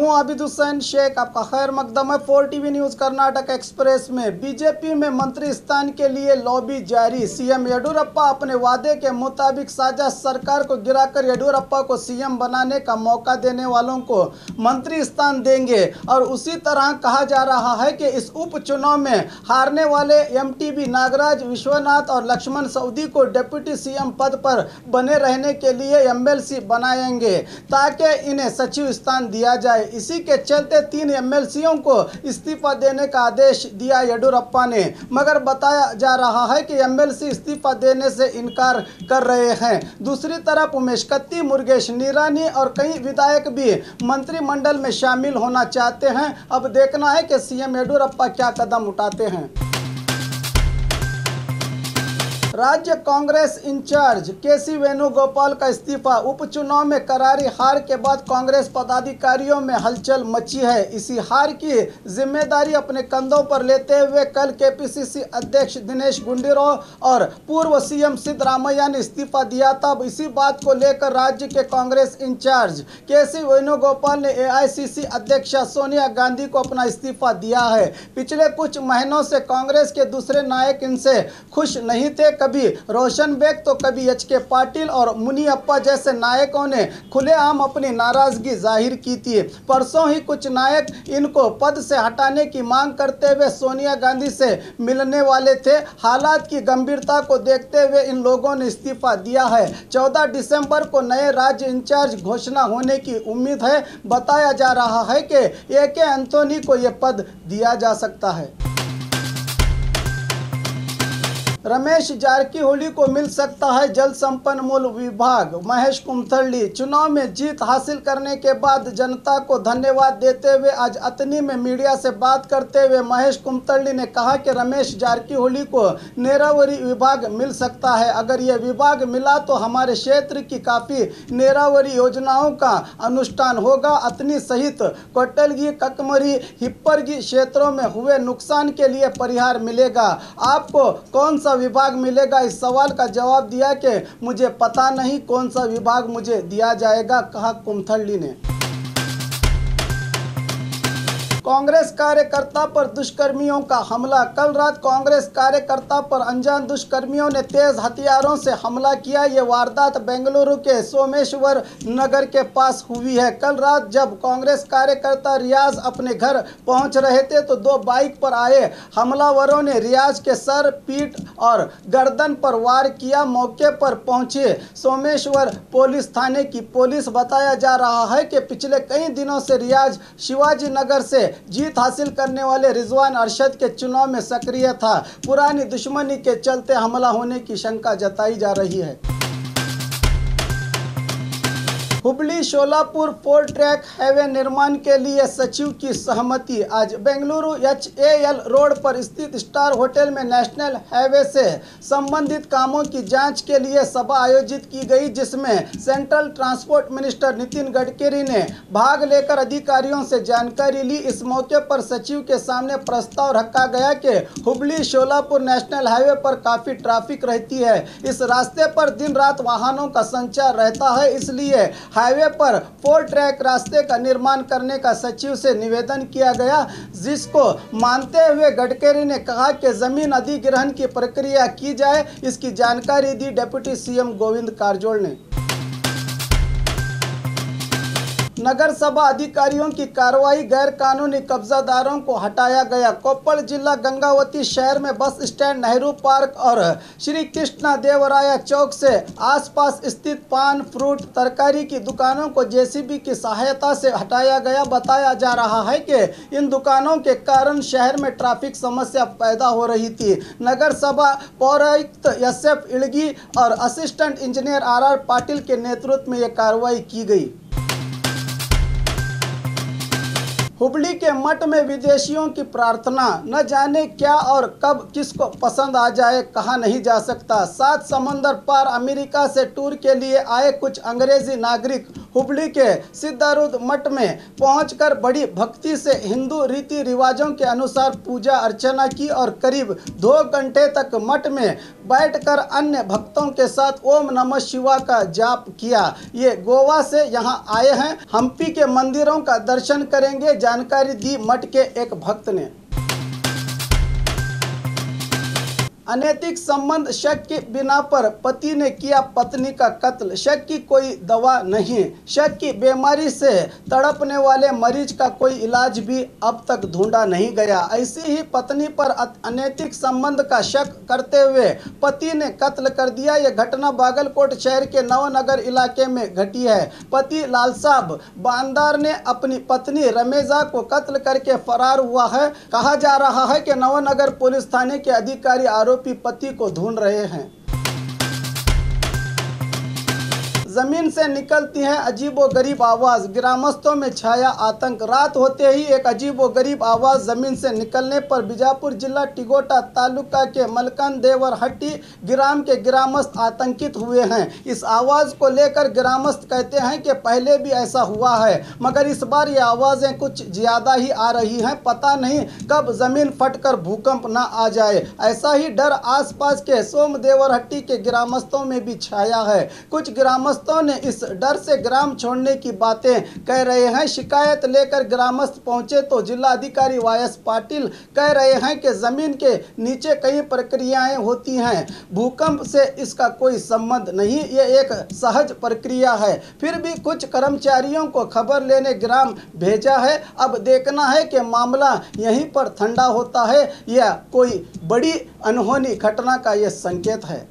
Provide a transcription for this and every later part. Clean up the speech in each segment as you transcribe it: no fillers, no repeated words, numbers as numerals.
हूं आबिद हुसैन शेख, आपका खैर मकदम है 4 टीवी न्यूज कर्नाटक एक्सप्रेस में। बीजेपी में मंत्री स्थान के लिए लॉबी जारी। सीएम येडियुरप्पा अपने वादे के मुताबिक साझा सरकार को गिराकर येडियुरप्पा को सीएम बनाने का मौका देने वालों को मंत्री स्थान देंगे। और उसी तरह कहा जा रहा है कि इस उपचुनाव में हारने वाले एमटीबी नागराज, विश्वनाथ और लक्ष्मण सवदी को डिप्टी सीएम पद पर बने रहने के लिए एमएलसी बनाएंगे ताकि इन्हें सचिव स्थान दिया जाए। इसी के चलते 3 एमएलसीओं को इस्तीफा देने का आदेश दिया येडियुरप्पा ने, मगर बताया जा रहा है कि एमएलसी इस्तीफा देने से इनकार कर रहे हैं। दूसरी तरफ उमेश कत्ती, मुरुगेश निरानी और कई विधायक भी मंत्रिमंडल में शामिल होना चाहते हैं। अब देखना है कि सीएम येडियुरप्पा क्या कदम उठाते हैं। राज्य कांग्रेस इंचार्ज केसी वेणुगोपाल का इस्तीफा। उपचुनाव में करारी हार के बाद कांग्रेस पदाधिकारियों में हलचल मची है। इसी हार की जिम्मेदारी अपने कंधों पर लेते हुए कल केपीसीसी अध्यक्ष दिनेश गुंडूराव और पूर्व सीएम सिद्धरामैया ने इस्तीफा दिया था। अब इसी बात को लेकर राज्य के कांग्रेस इंचार्ज केसी वेणुगोपाल ने एआईसीसी अध्यक्षा सोनिया गांधी को अपना इस्तीफा दिया है। पिछले कुछ महीनों से कांग्रेस के दूसरे नायक इनसे खुश नहीं थे। कभी रोशन बेग तो कभी एच.के. पाटिल और मुनियप्पा जैसे नायकों ने खुलेआम अपनी नाराजगी जाहिर की थी। परसों ही कुछ नायक इनको पद से हटाने की मांग करते हुए सोनिया गांधी से मिलने वाले थे। हालात की गंभीरता को देखते हुए इन लोगों ने इस्तीफा दिया है। 14 दिसंबर को नए राज्य इंचार्ज घोषणा होने की उम्मीद है। बताया जा रहा है कि ए.के. एंथोनी को यह पद दिया जा सकता है। रमेश जारकीहोली को मिल सकता है जल संपन्मूल विभाग। महेश कुमथल्ली। चुनाव में जीत हासिल करने के बाद जनता को धन्यवाद देते हुए आज अतनी में मीडिया से बात करते हुए महेश कुमथल्ली ने कहा कि रमेश जारकीहोली को नीरावरी विभाग मिल सकता है। अगर यह विभाग मिला तो हमारे क्षेत्र की काफ़ी नीरावरी योजनाओं का अनुष्ठान होगा। अतनी सहित कोटलगी, ककमरी, हिप्परगी क्षेत्रों में हुए नुकसान के लिए परिहार मिलेगा। आपको कौन सा विभाग मिलेगा, इस सवाल का जवाब दिया कि मुझे पता नहीं कौन सा विभाग मुझे दिया जाएगा, कहा कुमथल्ली ने। कांग्रेस कार्यकर्ता पर दुष्कर्मियों का हमला। कल रात कांग्रेस कार्यकर्ता पर अनजान दुष्कर्मियों ने तेज हथियारों से हमला किया। ये वारदात बेंगलुरु के सोमेश्वर नगर के पास हुई है। कल रात जब कांग्रेस कार्यकर्ता रियाज अपने घर पहुंच रहे थे तो 2 बाइक पर आए हमलावरों ने रियाज के सर, पीठ और गर्दन पर वार किया। मौके पर पहुंचे सोमेश्वर पुलिस थाने की पुलिस। बताया जा रहा है कि पिछले कई दिनों से रियाज शिवाजी नगर से जीत हासिल करने वाले रिजवान अरशद के चुनाव में सक्रिय था। पुरानी दुश्मनी के चलते हमला होने की शंका जताई जा रही है। हुबली शोलापुर 4 ट्रैक हाईवे निर्माण के लिए सचिव की सहमति। आज बेंगलुरु HAL रोड पर स्थित स्टार होटल में नेशनल हाईवे से संबंधित कामों की जांच के लिए सभा आयोजित की गई, जिसमें central transport minister Nitin Gadkari ने भाग लेकर अधिकारियों से जानकारी ली। इस मौके पर सचिव के सामने प्रस्ताव रखा गया कि हुबली शोलापुर नेशनल हाईवे पर काफ़ी ट्रैफिक रहती है। इस रास्ते पर दिन रात वाहनों का संचार रहता है, इसलिए हाईवे पर 4 ट्रैक रास्ते का निर्माण करने का सचिव से निवेदन किया गया, जिसको मानते हुए गडकरी ने कहा कि जमीन अधिग्रहण की प्रक्रिया की जाए। इसकी जानकारी दी डिप्टी सीएम गोविंद कारजोल ने। नगर सभा अधिकारियों की कार्रवाई, गैर कानूनी कब्जादारों को हटाया गया। कोप्पल जिला गंगावती शहर में बस स्टैंड, नेहरू पार्क और श्री कृष्णा देवराया चौक से आसपास स्थित पान, फ्रूट, तरकारी की दुकानों को जेसीबी की सहायता से हटाया गया। बताया जा रहा है कि इन दुकानों के कारण शहर में ट्रैफिक समस्या पैदा हो रही थी। नगर सभा पौरायुक्त SF इड़गी और असिस्टेंट इंजीनियर RR पाटिल के नेतृत्व में यह कार्रवाई की गई। हुबली के मठ में विदेशियों की प्रार्थना। न जाने क्या और कब किसको पसंद आ जाए, कहा नहीं जा सकता। 7 समंदर पार अमेरिका से टूर के लिए आए कुछ अंग्रेजी नागरिक हुबली के सिद्धारूढ़ मठ में पहुंचकर बड़ी भक्ति से हिंदू रीति रिवाजों के अनुसार पूजा अर्चना की और करीब 2 घंटे तक मठ में बैठकर अन्य भक्तों के साथ ओम नमः शिवाय का जाप किया। ये गोवा से यहां आए हैं, हम्पी के मंदिरों का दर्शन करेंगे, जानकारी दी मठ के एक भक्त ने। अनैतिक संबंध शक की बिना पर पति ने किया पत्नी का कत्ल। शक की कोई दवा नहीं। शक की बीमारी से तड़पने वाले मरीज का कोई इलाज भी अब तक ढूंढा नहीं गया। ऐसी ही पत्नी पर अनैतिक संबंध का शक करते हुए पति ने कत्ल कर दिया। यह घटना बागलकोट शहर के नवनगर इलाके में घटी है। पति लालसाब बांदार ने अपनी पत्नी रमेजा को कत्ल करके फरार हुआ है। कहा जा रहा है कि नवनगर पुलिस थाने के अधिकारी आरोपी पति को ढूंढ रहे हैं। जमीन से निकलती है अजीबोगरीब आवाज, ग्रामस्थों में छाया आतंक। रात होते ही एक अजीबोगरीब आवाज जमीन से निकलने पर बीजापुर जिला टिगोटा तालुका के मलकन देवरहट्टी ग्राम के ग्रामस्थ आतंकित हुए हैं। इस आवाज को लेकर ग्रामस्थ कहते हैं कि पहले भी ऐसा हुआ है, मगर इस बार ये आवाजें कुछ ज्यादा ही आ रही हैं। पता नहीं कब जमीन फटकर भूकंप न आ जाए। ऐसा ही डर आसपास के सोमदेवरहट्टी के ग्रामस्थों में भी छाया है। कुछ ग्रामस्थ ने इस डर से ग्राम छोड़ने की बातें कह रहे हैं। शिकायत लेकर ग्रामस्थ पहुंचे तो जिलाधिकारी वायस पाटिल कह रहे हैं कि जमीन के नीचे कई प्रक्रियाएं होती हैं, भूकंप से इसका कोई संबंध नहीं, ये एक सहज प्रक्रिया है। फिर भी कुछ कर्मचारियों को खबर लेने ग्राम भेजा है। अब देखना है कि मामला यहीं पर ठंडा होता है या कोई बड़ी अनहोनी घटना का यह संकेत है।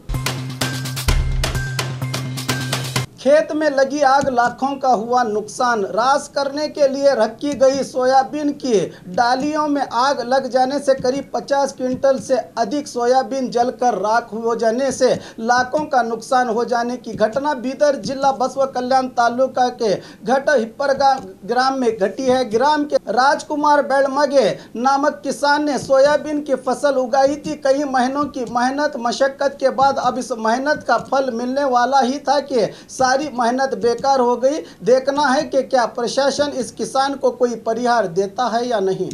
खेत में लगी आग, लाखों का हुआ नुकसान। रास करने के लिए रखी गई सोयाबीन की डालियों में आग लग जाने से करीब 50 क्विंटल से अधिक सोयाबीन जलकर राख हो जाने से लाखों का नुकसान हो जाने की घटना बीदर जिला बसव कल्याण तालुका के घट हिप्परगा ग्राम में घटी है। ग्राम के राजकुमार बेड़मगे नामक किसान ने सोयाबीन की फसल उगाई थी। कई महीनों की मेहनत मशक्कत के बाद अब इस मेहनत का फल मिलने वाला ही था कि सारी मेहनत बेकार हो गई। देखना है कि क्या प्रशासन इस किसान को कोई परिहार देता है या नहीं।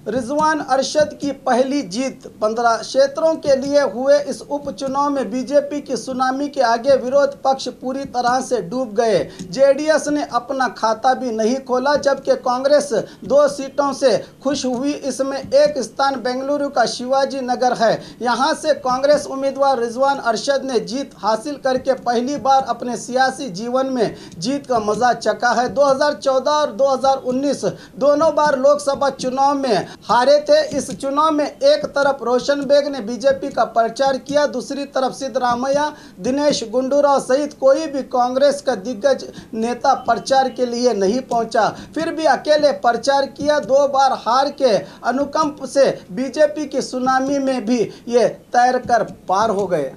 रिजवान अरशद की पहली जीत। 15 क्षेत्रों के लिए हुए इस उपचुनाव में बीजेपी की सुनामी के आगे विरोध पक्ष पूरी तरह से डूब गए। जेडीएस ने अपना खाता भी नहीं खोला, जबकि कांग्रेस 2 सीटों से खुश हुई। इसमें एक स्थान बेंगलुरु का शिवाजी नगर है। यहां से कांग्रेस उम्मीदवार रिजवान अरशद ने जीत हासिल करके पहली बार अपने सियासी जीवन में जीत का मजा चखा है। 2014 और 2019 दोनों बार लोकसभा चुनाव में हारे थे। इस चुनाव में एक तरफ रोशन बेग ने बीजेपी का प्रचार किया, दूसरी तरफ सिद्धरामैया, दिनेश गुंडूराव सहित कोई भी कांग्रेस का दिग्गज नेता प्रचार के लिए नहीं पहुंचा। फिर भी अकेले प्रचार किया। 2 बार हार के अनुकंप से बीजेपी की सुनामी में भी ये तैरकर पार हो गए।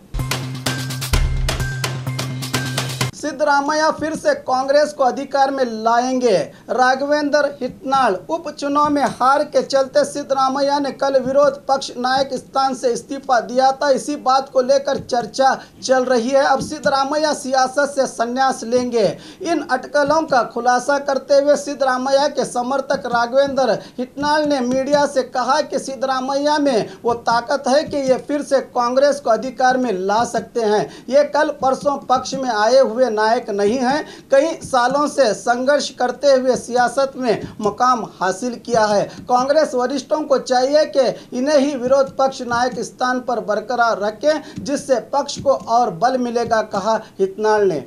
सिद्धरामैया फिर से कांग्रेस को अधिकार में लाएंगे। राघवेंद्र हिटनाल उपचुनाव में हार के चलते सिद्धरामैया ने कल विरोध पक्ष नायक स्थान से इस्तीफा दिया था। इसी बात को लेकर चर्चा चल रही है। अब सिद्धरामैया सियासत से संन्यास लेंगे। इन अटकलों का खुलासा करते हुए सिद्धरामैया के समर्थक राघवेंद्र हिटनाल ने मीडिया से कहा कि सिद्धरामैया में वो ताकत है कि ये फिर से कांग्रेस को अधिकार में ला सकते हैं। ये कल परसों पक्ष में आए हुए नायक नहीं हैं। कई सालों से संघर्ष करते हुए सियासत में मुकाम हासिल किया है। कांग्रेस वरिष्ठों को चाहिए कि इन्हें ही विरोध पक्ष नायक स्थान पर बरकरार रखें, जिससे पक्ष को और बल मिलेगा, कहा हिटनाल ने।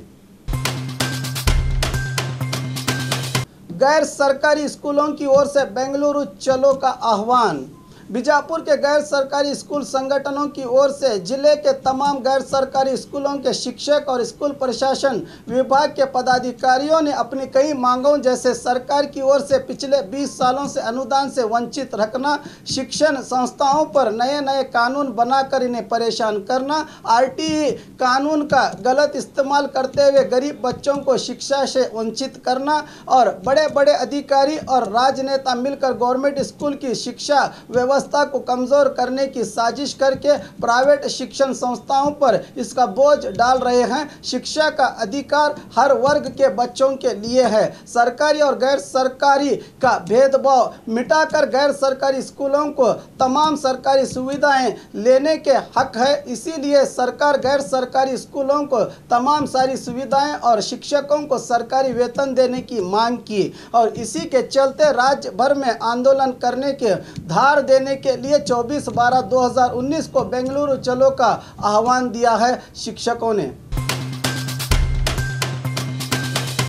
गैर सरकारी स्कूलों की ओर से बेंगलुरु चलो का आह्वान। बीजापुर के गैर सरकारी स्कूल संगठनों की ओर से जिले के तमाम गैर सरकारी स्कूलों के शिक्षक और स्कूल प्रशासन विभाग के पदाधिकारियों ने अपनी कई मांगों जैसे सरकार की ओर से पिछले 20 सालों से अनुदान से वंचित रखना, शिक्षण संस्थाओं पर नए नए कानून बनाकर इन्हें परेशान करना, आरटीई कानून का गलत इस्तेमाल करते हुए गरीब बच्चों को शिक्षा से वंचित करना और बड़े बड़े अधिकारी और राजनेता मिलकर गवर्नमेंट स्कूल की शिक्षा व्यवस्था व्यवस्था को कमजोर करने की साजिश करके प्राइवेट शिक्षण संस्थाओं पर इसका बोझ डाल रहे हैं। शिक्षा का अधिकार हर वर्ग के बच्चों के लिए है। सरकारी और गैर सरकारी का भेदभाव मिटाकर गैर सरकारी स्कूलों को तमाम सरकारी सुविधाएं लेने के हक है। इसीलिए सरकार गैर सरकारी स्कूलों को तमाम सारी सुविधाएं और शिक्षकों को सरकारी वेतन देने की मांग की और इसी के चलते राज्य भर में आंदोलन करने के धार देने के लिए 24/12/2019 को बेंगलुरु चलो का आह्वान दिया है शिक्षकों ने।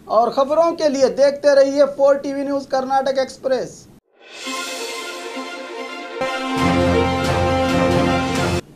और खबरों के लिए देखते रहिए 4 टीवी न्यूज़ कर्नाटक एक्सप्रेस।